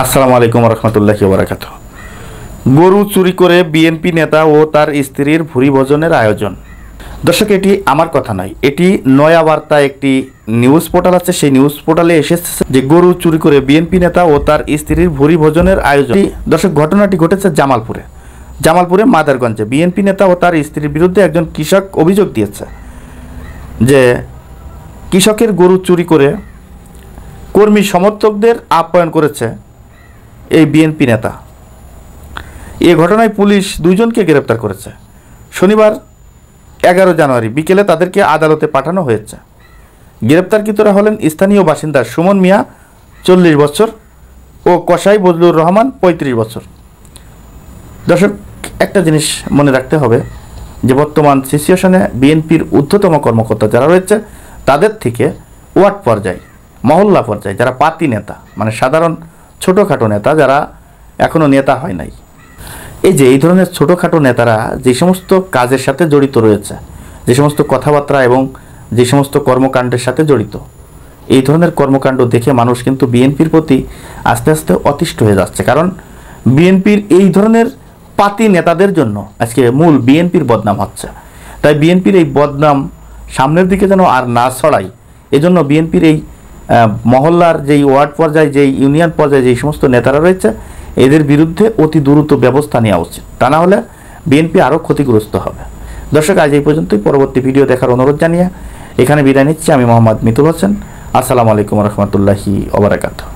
আসসালামু আলাইকুম রহমতুল্লাহি ওয়া বারাকাতুহু। গরু চুরি করে বিএনপি নেতা ও তার স্ত্রীর ভুরি ভোজনের আয়োজন। দর্শক, এটি আমার কথা নয়, এটি নয়া বার্তা একটি নিউজ পোর্টাল আছে, সেই নিউজ পোর্টালে এসেছে যে গরু চুরি করে বিএনপি নেতা ও তার স্ত্রীর ভুরি ভোজনের আয়োজন। দর্শক, ঘটনাটি ঘটেছে জামালপুরে মাদারগঞ্জে। বিএনপি নেতা ও তার স্ত্রীর বিরুদ্ধে একজন কৃষক অভিযোগ দিয়েছে যে কৃষকের গরু চুরি করে কর্মী সমর্থকদের আপ্যায়ন করেছে এই বিএনপি নেতা। এ ঘটনায় পুলিশ দুইজনকে গ্রেপ্তার করেছে। শনিবার 11 জানুয়ারি বিকেলে তাদেরকে আদালতে পাঠানো হয়েছে। গ্রেপ্তারকৃতরা হলেন স্থানীয় বাসিন্দা সুমন মিয়া 40 বছর ও কসাই বজলুর রহমান 35 বছর। দর্শক, একটা জিনিস মনে রাখতে হবে যে বর্তমান সিচুয়েশনে বিএনপির ঊর্ধ্বতম কর্মকর্তা যারা রয়েছে তাদের থেকে ওয়ার্ড পর্যায়ে, মহল্লা পর্যায়ে যারা পাতি নেতা, মানে সাধারণ ছোটোখাটো নেতা যারা এখনও নেতা হয় নাই, এই ধরনের ছোটোখাটো নেতারা যে সমস্ত কাজের সাথে জড়িত রয়েছে, যে সমস্ত কথাবার্তা এবং যে সমস্ত কর্মকাণ্ডের সাথে জড়িত, এই ধরনের কর্মকাণ্ড দেখে মানুষ কিন্তু বিএনপির প্রতি আস্তে আস্তে অতিষ্ঠ হয়ে যাচ্ছে। কারণ বিএনপির এই ধরনের পাতি নেতাদের জন্য আজকে মূল বিএনপির বদনাম হচ্ছে। তাই বিএনপির এই বদনাম সামনের দিকে যেন আর না ছড়ায়, এজন্য বিএনপির এই মহল্লার যেই ওয়ার্ড পর্যায়ে, যেই ইউনিয়ন পর্যায়ে যেই সমস্ত নেতারা রয়েছে এদের বিরুদ্ধে অতি দ্রুত ব্যবস্থা নেওয়া উচিত। তা না হলে বিএনপি আরও ক্ষতিগ্রস্ত হবে। দর্শক, আজ এই পর্যন্তই। পরবর্তী ভিডিও দেখার অনুরোধ জানিয়ে এখানে বিদায় নিচ্ছি। আমি মোহাম্মদ মিতুল হোসেন। আসসালামু আলাইকুম রহমতুল্লাহি ওয়া বারাকাতুহু।